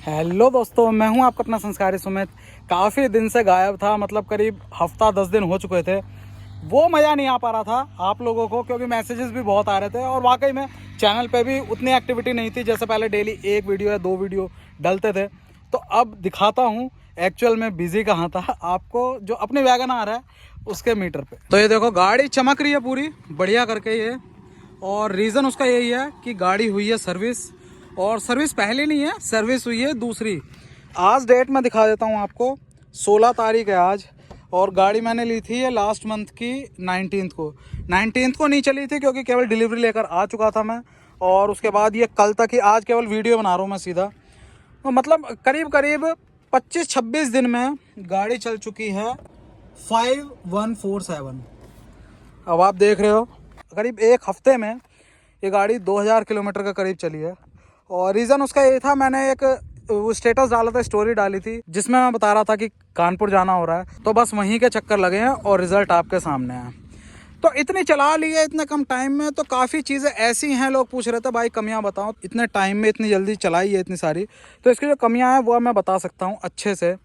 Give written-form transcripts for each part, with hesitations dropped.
Hello दोस्तों, मैं हूं आपका अपना संस्कारी सुमित। काफ़ी दिन से गायब था, मतलब करीब हफ्ता 10 दिन हो चुके थे। वो मज़ा नहीं आ पा रहा था आप लोगों को, क्योंकि मैसेजेस भी बहुत आ रहे थे और वाकई में चैनल पे भी उतनी एक्टिविटी नहीं थी जैसे पहले डेली एक वीडियो या दो वीडियो डलते थे। तो अब दिखाता हूँ एक्चुअल में बिजी कहाँ था आपको, जो अपनी वैगन आ रहा है उसके मीटर पे। तो ये देखो गाड़ी चमक रही है पूरी बढ़िया करके ये, और रीज़न उसका यही है कि गाड़ी हुई है सर्विस। और सर्विस पहले नहीं है, सर्विस हुई है दूसरी। आज डेट मैं दिखा देता हूँ आपको, 16 तारीख है आज। और गाड़ी मैंने ली थी ये लास्ट मंथ की 19th को नहीं चली थी, क्योंकि केवल डिलीवरी लेकर आ चुका था मैं। और उसके बाद ये कल तक ही, आज केवल वीडियो बना रहा हूँ मैं सीधा। तो मतलब करीब करीब 25-26 दिन में गाड़ी चल चुकी है 5147। अब आप देख रहे हो करीब एक हफ्ते में ये गाड़ी 2000 किलोमीटर का करीब चली है। और रीज़न उसका ये था, मैंने एक स्टेटस डाला था, स्टोरी डाली थी जिसमें मैं बता रहा था कि कानपुर जाना हो रहा है, तो बस वहीं के चक्कर लगे हैं और रिज़ल्ट आपके सामने है। तो इतनी चला ली है इतने कम टाइम में, तो काफ़ी चीज़ें ऐसी हैं, लोग पूछ रहे थे भाई कमियां बताओ, इतने टाइम में इतनी जल्दी चलाई है इतनी सारी। तो इसकी जो कमियां हैं वो मैं बता सकता हूँ अच्छे से।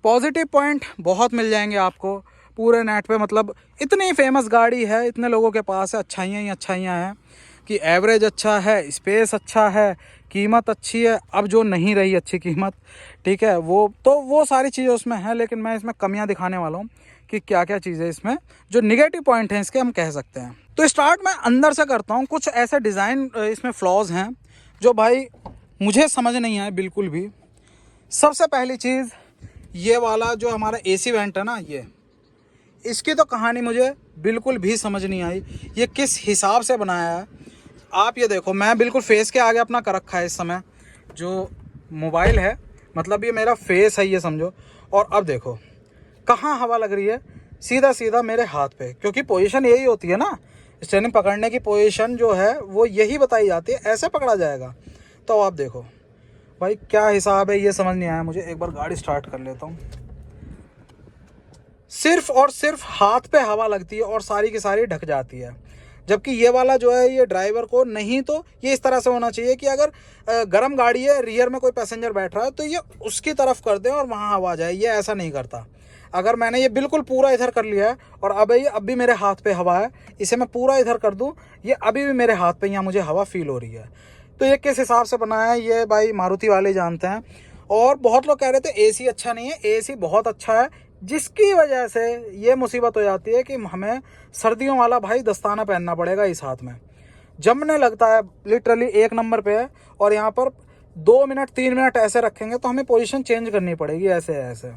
पॉजिटिव पॉइंट बहुत मिल जाएंगे आपको पूरे नेट पे, मतलब इतनी फेमस गाड़ी है, इतने लोगों के पास है, अच्छाइयाँ ही अच्छाइयाँ हैं कि एवरेज अच्छा है, स्पेस अच्छा है, कीमत अच्छी है। अब जो नहीं रही अच्छी कीमत, ठीक है, वो सारी चीज़ें उसमें हैं। लेकिन मैं इसमें कमियां दिखाने वाला हूँ कि क्या क्या चीज़ें इसमें जो निगेटिव पॉइंट हैं इसके, हम कह सकते हैं। तो स्टार्ट मैं अंदर से करता हूँ। कुछ ऐसे डिज़ाइन इसमें फ्लॉज हैं जो भाई मुझे समझ नहीं आए बिल्कुल भी। सबसे पहली चीज़, ये वाला जो हमारा एसी वेंट है ना, ये इसकी तो कहानी मुझे बिल्कुल भी समझ नहीं आई, ये किस हिसाब से बनाया है। आप ये देखो, मैं बिल्कुल फेस के आगे अपना कर रखा है इस समय, जो मोबाइल है मतलब ये मेरा फेस है ये समझो। और अब देखो कहाँ हवा लग रही है, सीधा सीधा मेरे हाथ पे, क्योंकि पोजीशन यही होती है ना, स्टेयरिंग पकड़ने की पोजीशन जो है वो यही बताई जाती है, ऐसे पकड़ा जाएगा। तो आप देखो भाई क्या हिसाब है, ये समझ नहीं आया मुझे। एक बार गाड़ी स्टार्ट कर लेता हूँ। सिर्फ और सिर्फ हाथ पे हवा लगती है और सारी की सारी ढक जाती है। जबकि ये वाला जो है ये ड्राइवर को, नहीं तो ये इस तरह से होना चाहिए कि अगर गर्म गाड़ी है, रियर में कोई पैसेंजर बैठ रहा है तो ये उसकी तरफ कर दे और वहाँ हवा जाए। ये ऐसा नहीं करता। अगर मैंने ये बिल्कुल पूरा इधर कर लिया है और अब भी मेरे हाथ पे हवा है, इसे मैं पूरा इधर कर दूँ, ये अभी भी मेरे हाथ पे यहाँ मुझे हवा फील हो रही है। तो ये किस हिसाब से बनाया है ये भाई मारुति वाले जानते हैं। और बहुत लोग कह रहे थे एसी अच्छा नहीं है, एसी बहुत अच्छा है, जिसकी वजह से ये मुसीबत हो जाती है कि हमें सर्दियों वाला भाई दस्ताना पहनना पड़ेगा इस हाथ में। जमने लगता है, लिटरली एक नंबर पे है। और यहाँ पर 2 मिनट 3 मिनट ऐसे रखेंगे तो हमें पोजीशन चेंज करनी पड़ेगी, ऐसे ऐसे।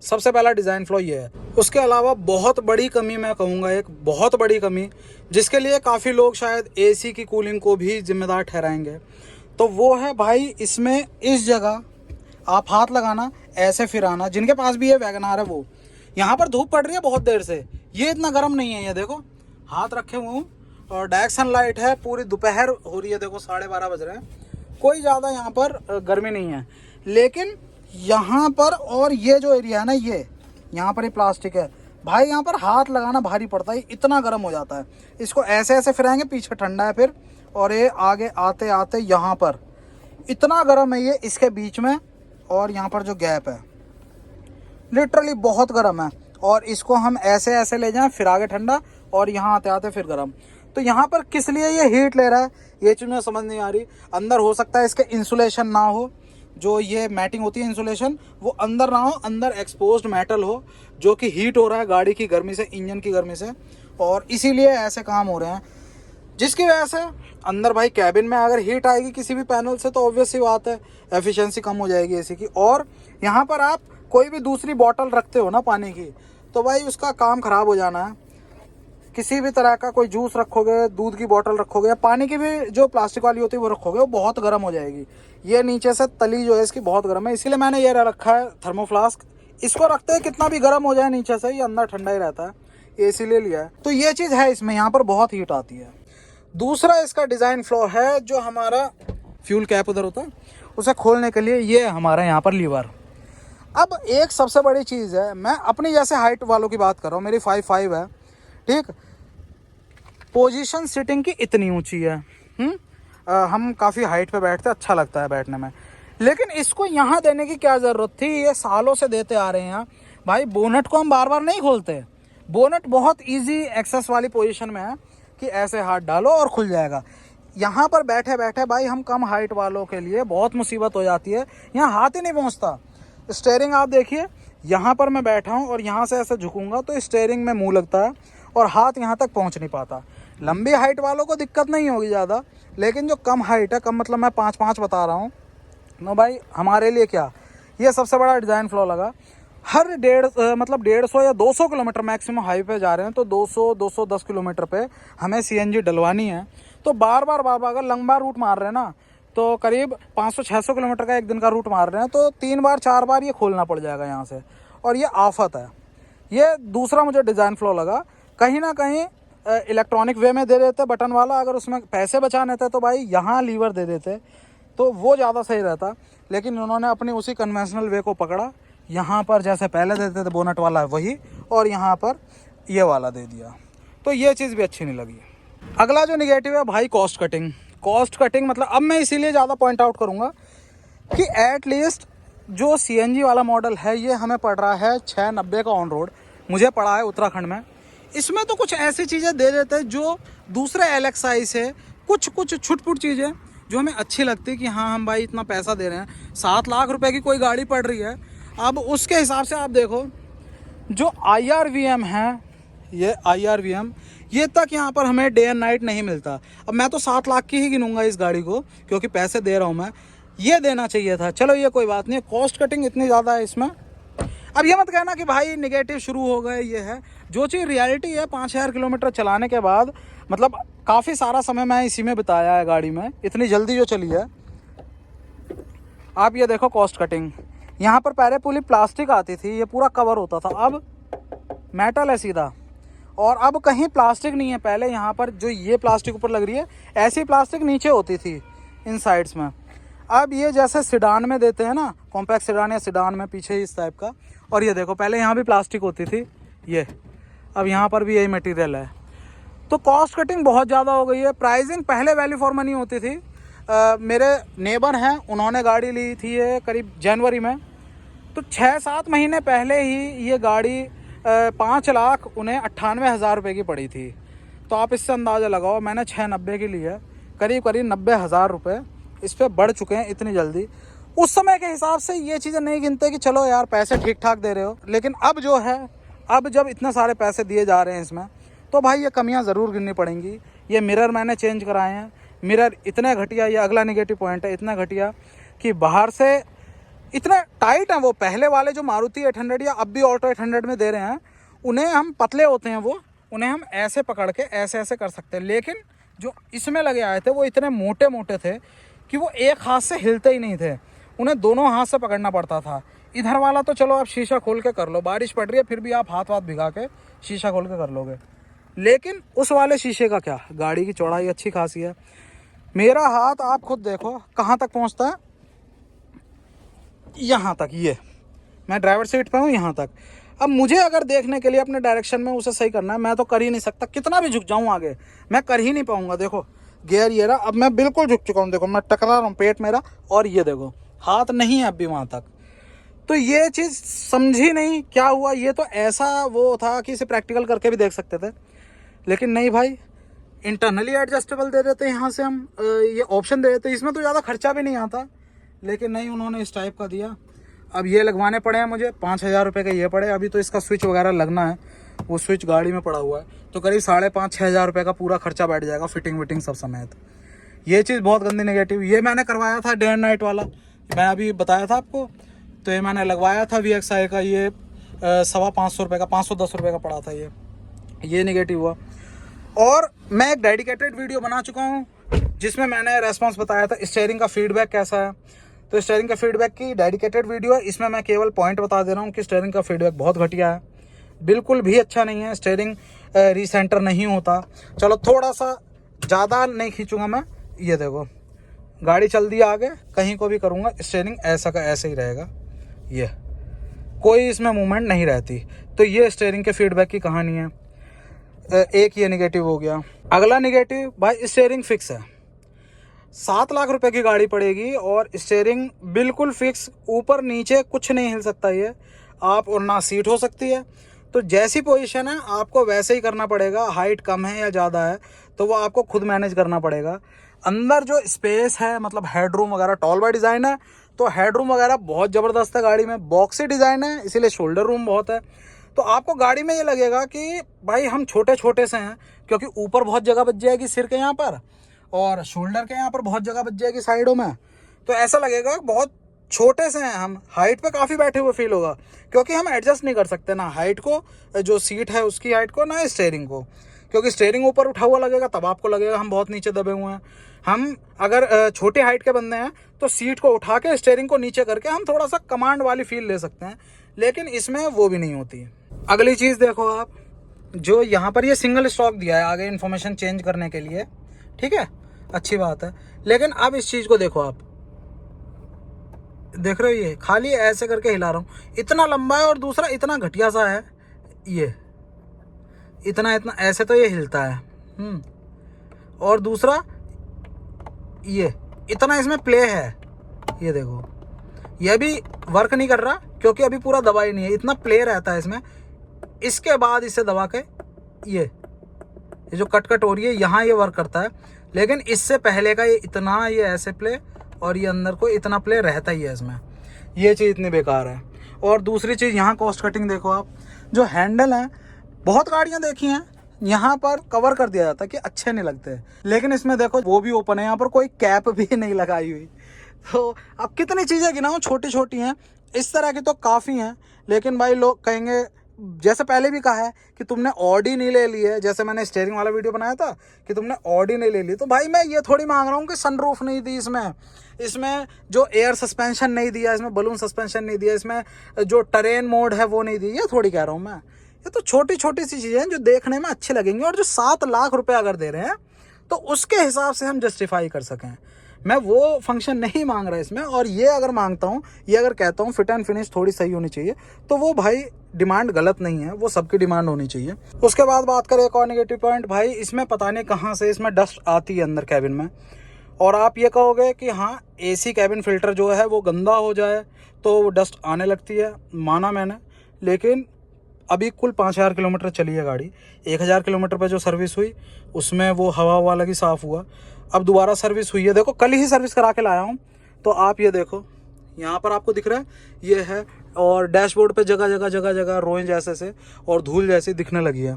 सबसे पहला डिज़ाइन फ्लॉ ये है। उसके अलावा बहुत बड़ी कमी मैं कहूँगा, एक बहुत बड़ी कमी जिसके लिए काफ़ी लोग शायद एसी की कूलिंग को भी जिम्मेदार ठहराएंगे, तो वो है भाई इसमें इस जगह आप हाथ लगाना, ऐसे फिराना। जिनके पास भी ये वैगनार है वो, यहाँ पर धूप पड़ रही है बहुत देर से, ये इतना गर्म नहीं है। ये देखो हाथ रखे हुए हूँ और डायरेक्ट सनलाइट है, पूरी दोपहर हो रही है, देखो 12:30 बज रहे हैं, कोई ज़्यादा यहाँ पर गर्मी नहीं है। लेकिन यहाँ पर, और ये जो एरिया है ना, ये यहाँ पर ये प्लास्टिक है भाई, यहाँ पर हाथ लगाना भारी पड़ता है, इतना गर्म हो जाता है। इसको ऐसे ऐसे फिराएंगे, पीछे ठंडा है फिर, और ये आगे आते आते यहाँ पर इतना गर्म है ये, इसके बीच में और यहाँ पर जो गैप है लिटरली बहुत गर्म है। और इसको हम ऐसे ऐसे ले जाएं, फिर आगे ठंडा और यहाँ आते आते फिर गर्म। तो यहाँ पर किस लिए ये हीट ले रहा है, ये चीज़ मुझे समझ नहीं आ रही। अंदर हो सकता है इसके इंसुलेशन ना हो, जो ये मैटिंग होती है इंसुलेशन, वो अंदर ना हो, अंदर एक्सपोज्ड मेटल हो, जो कि हीट हो रहा है गाड़ी की गर्मी से, इंजन की गर्मी से, और इसीलिए ऐसे काम हो रहे हैं। जिसकी वजह से अंदर भाई कैबिन में अगर हीट आएगी किसी भी पैनल से, तो ऑब्वियस सी बात है एफिशिएंसी कम हो जाएगी एसी की। और यहाँ पर आप कोई भी दूसरी बॉटल रखते हो ना पानी की, तो भाई उसका काम ख़राब हो जाना है। किसी भी तरह का कोई जूस रखोगे, दूध की बोतल रखोगे, या पानी की भी जो प्लास्टिक वाली होती है वो रखोगे, वो बहुत गर्म हो जाएगी। ये नीचे से तली जो है इसकी बहुत गर्म है, इसीलिए मैंने ये रखा है थर्मोफ्लास्क। इसको रखते हैं कितना भी गर्म हो जाए नीचे से, ये अंदर ठंडा ही रहता है, ये इसीलिए लिया है। तो ये चीज़ है इसमें, यहाँ पर बहुत हीट आती है। दूसरा इसका डिज़ाइन फ्लॉ है, जो हमारा फ्यूल कैप उधर होता है, उसे खोलने के लिए ये हमारा यहाँ पर लीवर। अब एक सबसे बड़ी चीज़ है, मैं अपनी जैसे हाइट वालों की बात कर रहा हूँ, मेरी 5'5" है, ठीक। पोजीशन सीटिंग की इतनी ऊंची है, हम काफ़ी हाइट पे बैठते हैं, अच्छा लगता है बैठने में। लेकिन इसको यहाँ देने की क्या ज़रूरत थी, ये सालों से देते आ रहे हैं भाई। बोनट को हम बार बार नहीं खोलते, बोनट बहुत इजी एक्सेस वाली पोजीशन में है कि ऐसे हाथ डालो और खुल जाएगा। यहाँ पर बैठे बैठे भाई हम कम हाइट वालों के लिए बहुत मुसीबत हो जाती है, यहाँ हाथ ही नहीं पहुँचता। स्टेयरिंग आप देखिए, यहाँ पर मैं बैठा हूँ और यहाँ से ऐसे झुकूंगा तो स्टेयरिंग में मुँह लगता है और हाथ यहाँ तक पहुँच नहीं पाता। लंबी हाइट वालों को दिक्कत नहीं होगी ज़्यादा, लेकिन जो कम हाइट है, कम मतलब मैं 5'5" बता रहा हूँ ना भाई, हमारे लिए क्या, ये सबसे बड़ा डिज़ाइन फ्लॉ लगा। हर 150 या 200 किलोमीटर मैक्सिमम हाईवे पे जा रहे हैं तो 200-210 किलोमीटर पे हमें सीएनजी डलवानी है। तो बार बार अगर लंबा रूट मार रहे हैं ना, तो करीब 500-600 किलोमीटर का एक दिन का रूट मार रहे हैं, तो 3 बार 4 बार ये खोलना पड़ जाएगा यहाँ से, और ये आफत है। ये दूसरा मुझे डिज़ाइन फ्लॉ लगा। कहीं ना कहीं इलेक्ट्रॉनिक वे में दे देते बटन वाला, अगर उसमें पैसे बचाने थे तो भाई यहाँ लीवर दे देते तो वो ज़्यादा सही रहता। लेकिन उन्होंने अपनी उसी कन्वेंशनल वे को पकड़ा, यहाँ पर जैसे पहले देते थे बोनट वाला वही, और यहाँ पर ये वाला दे दिया, तो ये चीज़ भी अच्छी नहीं लगी। अगला जो निगेटिव है भाई, कॉस्ट कटिंग। कॉस्ट कटिंग मतलब अब मैं इसीलिए ज़्यादा पॉइंट आउट करूँगा कि एट लीस्ट जो सीएनजी वाला मॉडल है ये हमें पड़ रहा है 690 का ऑन रोड, मुझे पड़ा है उत्तराखंड में। इसमें तो कुछ ऐसी चीज़ें दे देते हैं जो दूसरे LXi से कुछ छुटपुट चीज़ें जो हमें अच्छी लगती कि हाँ हम भाई इतना पैसा दे रहे हैं, 7 लाख रुपए की कोई गाड़ी पड़ रही है। अब उसके हिसाब से आप देखो, जो IRVM है, ये IRVM ये तक यहाँ पर हमें डे एंड नाइट नहीं मिलता। अब मैं तो 7 लाख की ही गिनूंगा इस गाड़ी को, क्योंकि पैसे दे रहा हूँ मैं, ये देना चाहिए था। चलो ये कोई बात नहीं, कॉस्ट कटिंग इतनी ज़्यादा है इसमें। अब ये मत कहना कि भाई निगेटिव शुरू हो गए, ये है जो चीज़ रियलिटी है। 5000 किलोमीटर चलाने के बाद, मतलब काफ़ी सारा समय मैं इसी में बिताया है गाड़ी में, इतनी जल्दी जो चली है। आप ये देखो कॉस्ट कटिंग, यहाँ पर पहले पूरी प्लास्टिक आती थी, ये पूरा कवर होता था, अब मेटल है सीधा, और अब कहीं प्लास्टिक नहीं है। पहले यहाँ पर जो ये प्लास्टिक ऊपर लग रही है, ऐसी प्लास्टिक नीचे होती थी इन साइड्स में। अब ये जैसे सिडान में देते हैं ना, कॉम्पैक्ट सिडान या सिडान में पीछे इस टाइप का, और ये देखो पहले यहाँ भी प्लास्टिक होती थी ये, अब यहाँ पर भी यही मटेरियल है। तो कॉस्ट कटिंग बहुत ज़्यादा हो गई है। प्राइसिंग पहले वैल्यू फॉर मनी होती थी। मेरे नेबर हैं, उन्होंने गाड़ी ली थी ये करीब जनवरी में, तो 6-7 महीने पहले ही ये गाड़ी 5 लाख उन्हें 98,000 रुपये की पड़ी थी। तो आप इससे अंदाज़ा लगाओ, मैंने 690 की ली है, करीब 90,000 रुपये इस पर बढ़ चुके हैं इतनी जल्दी। उस समय के हिसाब से ये चीज़ें नहीं गिनते कि चलो यार पैसे ठीक ठाक दे रहे हो, लेकिन अब जो है, अब जब इतने सारे पैसे दिए जा रहे हैं इसमें, तो भाई ये कमियां ज़रूर गिननी पड़ेंगी। ये मिरर मैंने चेंज कराए हैं, मिरर इतने घटिया, ये अगला नेगेटिव पॉइंट है, इतना घटिया कि बाहर से इतना टाइट है। वो पहले वाले जो मारुति 800 या अब भी ऑल्टो 800 में दे रहे हैं, उन्हें हम पतले होते हैं, वो उन्हें हम ऐसे पकड़ के ऐसे ऐसे कर सकते हैं, लेकिन जो इसमें लगे आए थे वो इतने मोटे मोटे थे कि वो एक हाथ से हिलते ही नहीं थे, उन्हें दोनों हाथ से पकड़ना पड़ता था। इधर वाला तो चलो आप शीशा खोल के कर लो, बारिश पड़ रही है फिर भी आप हाथ भिगा के शीशा खोल के कर लोगे, लेकिन उस वाले शीशे का क्या, गाड़ी की चौड़ाई अच्छी खासी है। मेरा हाथ आप खुद देखो कहाँ तक पहुँचता है, यहाँ तक, ये मैं ड्राइवर सीट पे हूँ यहाँ तक। अब मुझे अगर देखने के लिए अपने डायरेक्शन में उसे सही करना है, मैं तो कर ही नहीं सकता, कितना भी झुक जाऊँ आगे मैं कर ही नहीं पाऊँगा। देखो गियर ये रहा, अब मैं बिल्कुल झुक चुका हूँ, देखो मैं टकरा रहा हूँ पेट मेरा, और ये देखो हाथ नहीं है अब भी वहाँ तक। तो ये चीज़ समझी नहीं क्या हुआ। ये तो ऐसा वो था कि इसे प्रैक्टिकल करके भी देख सकते थे, लेकिन नहीं भाई, इंटरनली एडजस्टेबल दे देते यहाँ से हम, ये ऑप्शन दे देते, इसमें तो ज़्यादा खर्चा भी नहीं आता, लेकिन नहीं, उन्होंने इस टाइप का दिया। अब ये लगवाने पड़े हैं मुझे, 5,000 रुपये का ये पड़े। अभी तो इसका स्विच वगैरह लगना है, वो स्विच गाड़ी में पड़ा हुआ है, तो करीब 5,500-6 हज़ार रुपये का पूरा खर्चा बैठ जाएगा, फिटिंग विटिंग सब समेत। ये चीज़ बहुत गंदी नेगेटिव। ये मैंने करवाया था डे एंड नाइट वाला, मैं अभी बताया था आपको, तो ये मैंने लगवाया था VXI का, ये 550 रुपये का, 510 रुपये का पड़ा था ये नेगेटिव हुआ। और मैं एक डेडिकेटेड वीडियो बना चुका हूँ जिसमें मैंने रेस्पॉन्स बताया था, स्टीयरिंग का फीडबैक कैसा है। तो स्टीयरिंग का फीडबैक की डेडिकेटेड वीडियो है, इसमें मैं केवल पॉइंट बता दे रहा हूँ कि स्टीयरिंग का फीडबैक बहुत घटिया है, बिल्कुल भी अच्छा नहीं है। स्टीयरिंग रीसेंटर नहीं होता। चलो थोड़ा सा ज़्यादा नहीं खींचूंगा मैं, ये देखो गाड़ी चल दी आगे, कहीं को भी करूँगा स्टीयरिंग ऐसा का ऐसे ही रहेगा, ये कोई इसमें मूवमेंट नहीं रहती। तो ये स्टीयरिंग के फीडबैक की कहानी है। एक ये निगेटिव हो गया। अगला निगेटिव भाई, स्टीयरिंग फिक्स है, 7 लाख रुपए की गाड़ी पड़ेगी और स्टीयरिंग बिल्कुल फिक्स, ऊपर नीचे कुछ नहीं हिल सकता ये आप, और ना सीट हो सकती है। तो जैसी पोजीशन है आपको वैसे ही करना पड़ेगा। हाइट कम है या ज़्यादा है तो वो आपको खुद मैनेज करना पड़ेगा। अंदर जो स्पेस है मतलब हेडरूम वगैरह टॉल बाय डिज़ाइन है, तो हेडरूम वगैरह बहुत ज़बरदस्त है गाड़ी में। बॉक्सी डिज़ाइन है इसीलिए शोल्डर रूम बहुत है। तो आपको गाड़ी में ये लगेगा कि भाई हम छोटे छोटे से हैं, क्योंकि ऊपर बहुत जगह बच जाएगी सिर के यहाँ पर, और शोल्डर के यहाँ पर बहुत जगह बच जाएगी साइडों में। तो ऐसा लगेगा बहुत छोटे से हैं हम, हाइट पे काफ़ी बैठे हुए फील होगा, क्योंकि हम एडजस्ट नहीं कर सकते ना हाइट को, जो सीट है उसकी हाइट को, ना स्टीयरिंग को। क्योंकि स्टीयरिंग ऊपर उठा हुआ लगेगा तब आपको लगेगा हम बहुत नीचे दबे हुए हैं। हम अगर छोटे हाइट के बंदे हैं तो सीट को उठा के स्टीयरिंग को नीचे करके हम थोड़ा सा कमांड वाली फील ले सकते हैं, लेकिन इसमें वो भी नहीं होती। अगली चीज़ देखो आप, जो यहाँ पर ये सिंगल स्टॉक दिया है आगे इन्फॉर्मेशन चेंज करने के लिए, ठीक है, अच्छी बात है। लेकिन अब इस चीज़ को देखो आप, देख रहे हो ये खाली ऐसे करके हिला रहा हूँ, इतना लंबा है, और दूसरा इतना घटिया सा है ये, इतना इतना ऐसे तो ये हिलता है। और दूसरा ये इतना इसमें प्ले है, ये देखो ये भी वर्क नहीं कर रहा क्योंकि अभी पूरा दबा ही नहीं है, इतना प्ले रहता है इसमें। इसके बाद इसे दबा के ये जो कट हो रही है यहाँ ये वर्क करता है, लेकिन इससे पहले का ये इतना, ये ऐसे प्ले, और ये अंदर को इतना प्ले रहता ही है इसमें। ये चीज़ इतनी बेकार है। और दूसरी चीज़ यहाँ कॉस्ट कटिंग देखो आप, जो हैंडल है बहुत गाड़ियाँ देखी हैं यहाँ पर कवर कर दिया जाता है कि अच्छे नहीं लगते, लेकिन इसमें देखो वो भी ओपन है, यहाँ पर कोई कैप भी नहीं लगाई हुई। तो अब कितनी चीज़ें गिनाऊं, छोटी छोटी हैं, इस तरह की तो काफ़ी हैं। लेकिन भाई लोग कहेंगे, जैसे पहले भी कहा है कि तुमने ऑडी नहीं ले ली है, जैसे मैंने स्टीयरिंग वाला वीडियो बनाया था कि तुमने ऑडी नहीं ले ली, तो भाई मैं ये थोड़ी मांग रहा हूँ कि सनरूफ नहीं दी इसमें जो एयर सस्पेंशन नहीं दिया, इसमें बलून सस्पेंशन नहीं दिया, इसमें जो टरेन मोड है वो नहीं दी, ये थोड़ी कह रहा हूँ मैं। ये तो छोटी छोटी सी चीज़ें हैं जो देखने में अच्छी लगेंगी, और जो 7 लाख रुपए अगर दे रहे हैं तो उसके हिसाब से हम जस्टिफाई कर सकें। मैं वो फंक्शन नहीं मांग रहा इसमें, और ये अगर मांगता हूँ, ये अगर कहता हूँ फिट एंड फिनिश थोड़ी सही होनी चाहिए, तो वो भाई डिमांड गलत नहीं है, वो सबकी डिमांड होनी चाहिए। उसके बाद बात करें एक और नेगेटिव पॉइंट, भाई इसमें पता नहीं कहाँ से इसमें डस्ट आती है अंदर कैबिन में। और आप ये कहोगे कि हाँ एसी कैबिन फिल्टर जो है वो गंदा हो जाए तो डस्ट आने लगती है, माना मैंने, लेकिन अभी कुल 5000 किलोमीटर चली है गाड़ी। 1000 किलोमीटर पे जो सर्विस हुई उसमें वो हवा लगी साफ़ हुआ। अब दोबारा सर्विस हुई है, देखो कल ही सर्विस करा के लाया हूँ, तो आप ये देखो यहाँ पर आपको दिख रहा है ये है, और डैशबोर्ड पे जगह जगह रोएं जैसे से और धूल जैसी दिखने लगी है।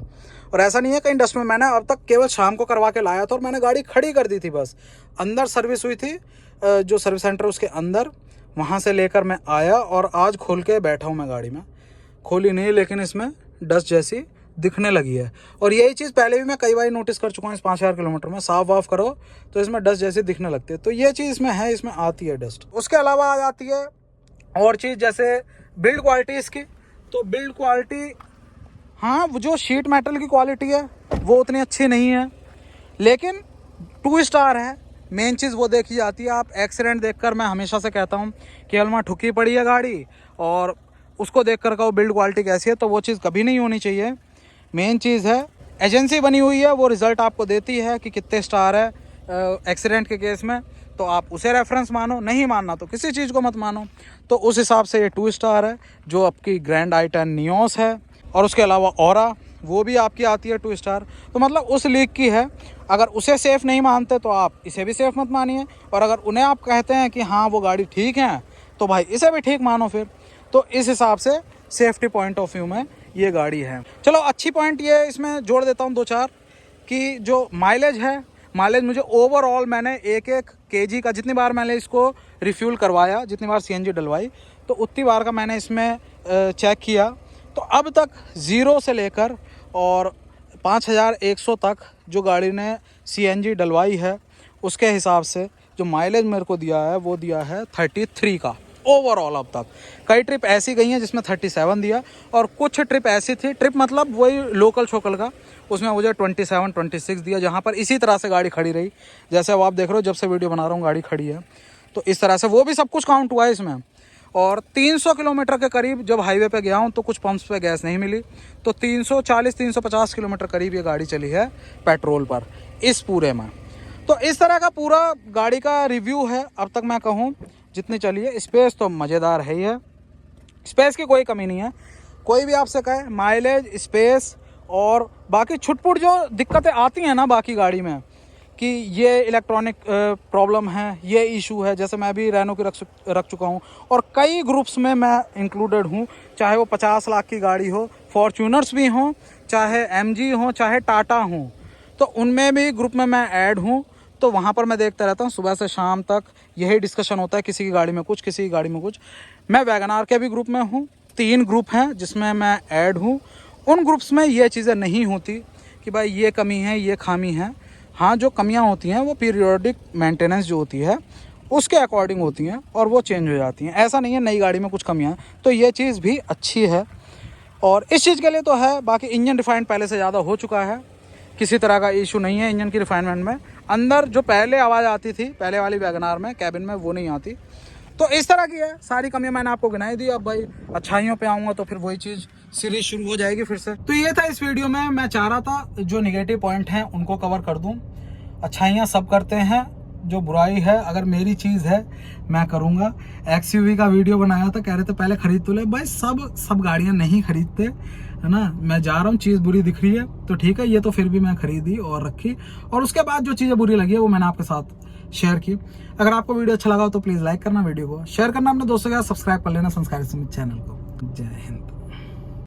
और ऐसा नहीं है कहीं डस्ट में, मैंने अब तक केवल शाम को करवा के लाया था और मैंने गाड़ी खड़ी कर दी थी बस। अंदर सर्विस हुई थी जो सर्विस सेंटर उसके अंदर, वहाँ से लेकर मैं आया और आज खोल के बैठा हूँ मैं गाड़ी में। खोली नहीं लेकिन इसमें डस्ट जैसी दिखने लगी है, और यही चीज़ पहले भी मैं कई बार नोटिस कर चुका हूँ। इस 5000 किलोमीटर में साफ वाफ करो तो इसमें डस्ट जैसी दिखने लगती है, तो ये चीज़ इसमें है, इसमें आती है डस्ट। उसके अलावा आ जाती है और चीज़ जैसे बिल्ड क्वालिटी इसकी, तो बिल्ड क्वालिटी हाँ वो जो शीट मेटल की क्वालिटी है वो उतनी अच्छी नहीं है, लेकिन 2 स्टार है। मेन चीज़ वो देखी जाती है। आप एक्सीडेंट देखकर, मैं हमेशा से कहता हूँ कि अलमा ठुकी पड़ी है गाड़ी और उसको देख कर कहो बिल्ड क्वालिटी कैसी है, तो वो चीज़ कभी नहीं होनी चाहिए। मेन चीज़ है एजेंसी बनी हुई है, वो रिज़ल्ट आपको देती है कि कितने स्टार है एक्सीडेंट के केस में, तो आप उसे रेफरेंस मानो, नहीं मानना तो किसी चीज़ को मत मानो। तो उस हिसाब से ये 2 स्टार है जो आपकी ग्रैंड i10 नियोस है, और उसके अलावा ऑरा वो भी आपकी आती है 2 स्टार। तो मतलब उस लीग की है, अगर उसे सेफ़ नहीं मानते तो आप इसे भी सेफ़ मत मानिए, और अगर उन्हें आप कहते हैं कि हाँ वो गाड़ी ठीक है तो भाई इसे भी ठीक मानो फिर। तो इस हिसाब से सेफ्टी पॉइंट ऑफ व्यू में ये गाड़ी है। चलो अच्छी पॉइंट ये इसमें जोड़ देता हूँ 2-4 कि जो माइलेज है, माइलेज मुझे ओवरऑल मैंने 1-1 kg का, जितनी बार मैंने इसको रिफ्यूल करवाया, जितनी बार CNG डलवाई, तो उतनी बार का मैंने इसमें चेक किया, तो अब तक 0 से लेकर और 5100 तक जो गाड़ी ने CNG डलवाई है उसके हिसाब से जो माइलेज मेरे को दिया है वो दिया है 33 का ओवरऑल अब तक। कई ट्रिप ऐसी गई हैं जिसमें 37 दिया, और कुछ ट्रिप ऐसी थी, ट्रिप मतलब वही लोकल छोकल का, उसमें मुझे 27-26 दिया, जहाँ पर इसी तरह से गाड़ी खड़ी रही। जैसे अब आप देख रहे हो, जब से वीडियो बना रहा हूँ गाड़ी खड़ी है, तो इस तरह से वो भी सब कुछ काउंट हुआ है इसमें। और 300 किलोमीटर के करीब जब हाईवे पे गया हूँ तो कुछ पंप्स पे गैस नहीं मिली, तो 340-350 किलोमीटर करीब ये गाड़ी चली है पेट्रोल पर इस पूरे में। तो इस तरह का पूरा गाड़ी का रिव्यू है। अब तक मैं कहूँ जितनी चली है, स्पेस तो मज़ेदार है ही है, स्पेस की कोई कमी नहीं है। कोई भी आपसे कहे माइलेज, स्पेस और बाकी छुटपुट जो दिक्कतें आती हैं ना बाकी गाड़ी में, कि ये इलेक्ट्रॉनिक प्रॉब्लम है, ये इशू है, जैसे मैं भी रेनो की रख चुका हूँ और कई ग्रुप्स में मैं इंक्लूडेड हूँ, चाहे वो 50 लाख की गाड़ी हो, फॉर्च्यूनर्स भी हों, चाहे MG हो, चाहे टाटा हो, तो उनमें भी ग्रुप में मैं ऐड हूँ। तो वहाँ पर मैं देखता रहता हूँ, सुबह से शाम तक यही डिस्कशन होता है, किसी की गाड़ी में कुछ, किसी की गाड़ी में कुछ। मैं वैगनार के भी ग्रुप में हूँ, 3 ग्रुप हैं जिसमें मैं ऐड हूँ। उन ग्रुप्स में ये चीज़ें नहीं होती कि भाई ये कमी है, ये खामी है। हाँ, जो कमियां होती हैं वो पीरियोडिक मेंटेनेंस जो होती है उसके अकॉर्डिंग होती हैं और वो चेंज हो जाती हैं। ऐसा नहीं है नई गाड़ी में कुछ कमियां हैं, तो ये चीज़ भी अच्छी है और इस चीज़ के लिए तो है। बाकी इंजन रिफाइंड पहले से ज़्यादा हो चुका है, किसी तरह का इशू नहीं है इंजन की रिफाइनमेंट में। अंदर जो पहले आवाज़ आती थी पहले वाली वैगनार में कैबिन में, वो नहीं आती। तो इस तरह की है, सारी कमियां मैंने आपको गिनाई दी। अब भाई अच्छाइयों पे आऊँगा तो फिर वही चीज़ सीरीज शुरू हो जाएगी फिर से। तो ये था इस वीडियो में, मैं चाह रहा था जो निगेटिव पॉइंट हैं उनको कवर कर दूँ। अच्छाइयाँ सब करते हैं, जो बुराई है अगर मेरी चीज़ है मैं करूँगा। XUV का वीडियो बनाया था, कह रहे थे पहले खरीद तो ले। भाई सब गाड़ियाँ नहीं खरीदते, है ना। मैं जा रहा हूँ, चीज़ बुरी दिख रही है तो ठीक है, ये तो फिर भी मैं खरीदी और रखी, और उसके बाद जो चीज़ें बुरी लगी है वो मैंने आपके साथ शेयर की। अगर आपको वीडियो अच्छा लगा तो प्लीज़ लाइक करना, वीडियो को शेयर करना अपने दोस्तों के साथ, सब्सक्राइब कर लेना संस्कारी सुमित चैनल को। जय हिंद।